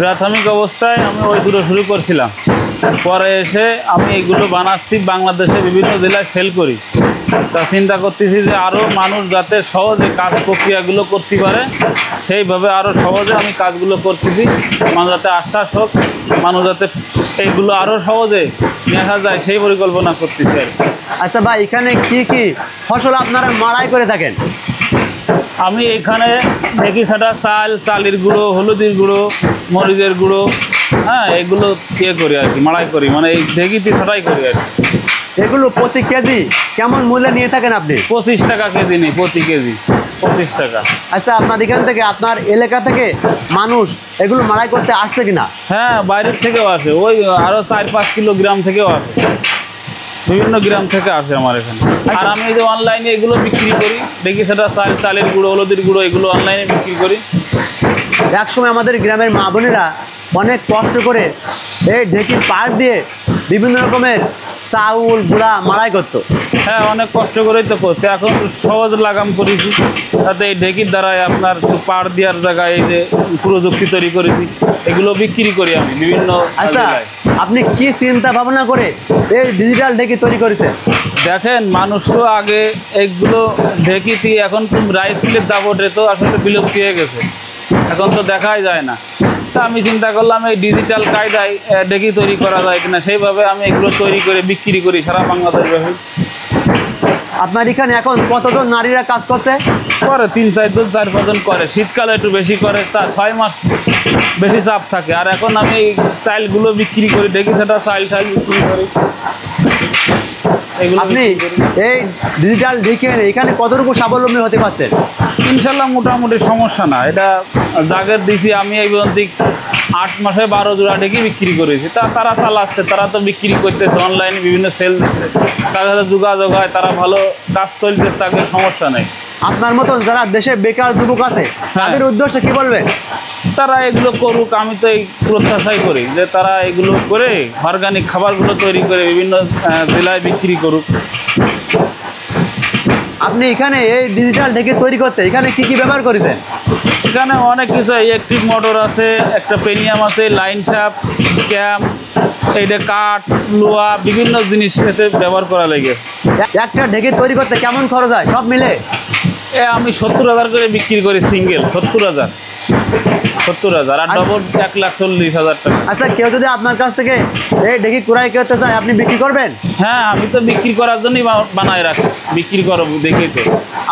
প্রাথমিক অবস্থায় আমি ওই দুটো শুরু করছিলাম, পরে এসে আমি এইগুলো বানাচ্ছি, বাংলাদেশে বিভিন্ন জেলায় সেল করি। তা চিন্তা করতেছি যে আরও মানুষ যাতে সহজে কাজ প্রক্রিয়াগুলো করতে পারে, সেইভাবে আরও সহজে আমি কাজগুলো করতেছি। মানুষ যাতে আশ্বাস হোক, মানুষ যাতে এইগুলো আরও সহজে দেখা যায় সেই পরিকল্পনা করতেছি আর কি। আচ্ছা ভাই, এখানে কি কি ফসল আপনারা মাড়াই করে থাকেন? আমি এখানে ঢেকি ছাটা চাল, চালের গুঁড়ো, হলুদের গুঁড়ো, মরিচের গুঁড়ো, হ্যাঁ এগুলো ইয়ে করি আর কি, মাড়াই করি, মানে এই ঢেকিতে ছাটাই করি আর কি। এগুলো প্রতি কেজি কেমন মূল্যে নিয়ে থাকেন আপনি? 25 টাকা কেজি নেই, প্রতি কেজি 25 টাকা। আচ্ছা, আপনার এখান থেকে, আপনার এলাকা থেকে মানুষ এগুলো মাড়াই করতে আসছে কিনা? হ্যাঁ, বাইরের থেকেও আসে, ওই আরও 4-5 কিলোগ্রাম থেকেও আসে, বিভিন্ন গ্রাম থেকে আসে আমার এখানে। আর আমি এই যে অনলাইনে এগুলো বিক্রি করি, দেখি সেটা চাল, চালের গুঁড়ো, হলুদের গুঁড়ো, এগুলো অনলাইনে বিক্রি করি। একসময় আমাদের গ্রামের মা বোনেরা অনেক কষ্ট করে এই ঢেকির পাড় দিয়ে বিভিন্ন রকমের চাউল গুঁড়া মাড়াই করতো। হ্যাঁ, অনেক কষ্ট করেই তো করতে, এখন সহজ লাগাম করেছি, তাতে এই ঢেকির দ্বারাই আপনার পাড় দেওয়ার জায়গায় এই যে প্রযুক্তি তৈরি করেছি, এগুলো বিক্রি করি আমি বিভিন্ন। আচ্ছা, আপনি কি চিন্তা ভাবনা করে এই ডিজিটাল ঢেকি তৈরি করেছেন? দেখেন, মানুষ তো আগে এইগুলো ঢেকিতে, এখন তো রাইস মিলের দাপটে তো আসলে বিলুপ্তি হয়ে গেছে, এখন তো দেখাই যায় না। তা আমি চিন্তা করলাম এই ডিজিটাল কায়দায় ঢেকি তৈরি করা যায় কিনা, সেইভাবে আমি এগুলো তৈরি করে বিক্রি করি সারা বাংলাদেশব্যাপী। আপনার এখানে এখন কতজন নারীরা কাজ করছে? করে 3-4 জন, 4-5 জন করে। শীতকালে একটু বেশি করে, 6 মাস বেশি চাপ থাকে। আর এখন আমি এই চাইলগুলো বিক্রি করি, ঢেকি সেটা চাইল বিক্রি করি। আপনি এই ডিজিটাল ঢেকি এখানে কতটুকু স্বাবলম্বী হতে পারছেন? ইনশাল্লাহ মোটামুটি সমস্যা না। এটা জাগের দিছি আমি, এই পর্যন্ত 8 মাসে 12 জোড়া ঢেকি বিক্রি করেছি। তারা চালাচ্ছে, তারা তো বিক্রি করতেছে, অনলাইনে বিভিন্ন সেল দিচ্ছে, তাদের সাথে যোগাযোগ হয়, তারা ভালো কাজ চলছে, তাদের সমস্যা নেই। আপনার মতন যারা দেশে বেকার যুবক আছে তাদের উদ্দেশ্যে কি বলবেন? তারা এগুলো করুক, আমি তো এই প্রত্যাশাই করি যে তারা এগুলো করে অর্গানিক খাবারগুলো তৈরি করে বিভিন্ন জেলায় বিক্রি করুক। আপনি এখানে এই ডিজিটাল ঢেকি তৈরি করতে এখানে কি কি ব্যবহার করেছেন? এখানে অনেক কিছু, ইলেকট্রিক মোটর আছে, একটা পেনিয়াম আছে, লাইন শাফট, ক্যাম্প, এইটা কাঠ, লোহা, বিভিন্ন জিনিস এতে ব্যবহার করা লাগে। একটা ঢেকি তৈরি করতে কেমন খরচ হয় সব মিলে? আমি 70,000 করে বিক্রি করি, সিঙ্গেল 70,000, আর ডবল 1,40,000 টাকা। আচ্ছা, কেউ যদি আপনার কাছ থেকে এই ঢেকি ক্রয় করতে চায়, আপনি বিক্রি করবেন? হ্যাঁ, আমি তো বিক্রি করার জন্যই বানায় রাখি, বিক্রি করব দেখেই তো।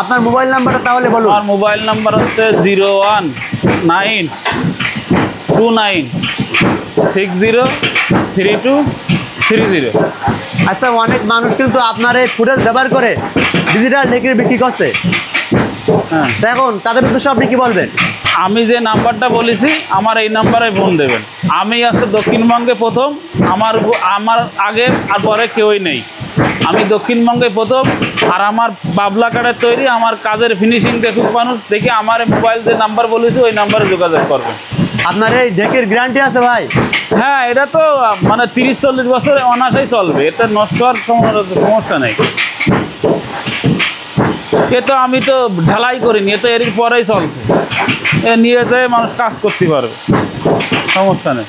আপনার মোবাইল নাম্বারটা তাহলে বলুন। আমার মোবাইল নাম্বার হচ্ছে 01929603230। আচ্ছা, অনেক মানুষ কিন্তু আপনার এই ফুটেজ ব্যবহার করে ডিজিটাল ঢেকি বিক্রি করছে। হ্যাঁ, এখন তাদের উদ্দেশ্যে আপনি কি বলবেন? আমি যে নাম্বারটা বলেছি, আমার এই নাম্বারে ফোন দেবেন। আমি আছে দক্ষিণবঙ্গে প্রথম, আমার আগে আর পরে কেউই নেই। আমি দক্ষিণবঙ্গে প্রথম, আর আমার বাবলা কাঠের তৈরি, আমার কাজের ফিনিশিং দেখুক মানুষ, দেখে আমার মোবাইল যে নাম্বার বলেছি ওই নাম্বারে যোগাযোগ করবেন। আপনার এই ঢেকির গ্যারান্টি আছে ভাই? হ্যাঁ, এটা তো মানে 30-40 বছর অনায়াসেই চলবে, এটা নষ্ট হওয়ার সমস্যা নেই। এ তো আমি তো ঢালাই করিনি, এ তো এর পরেই চলছে, এ নিয়ে যেয়ে মানুষ কাজ করতে পারবে, সমস্যা নেই।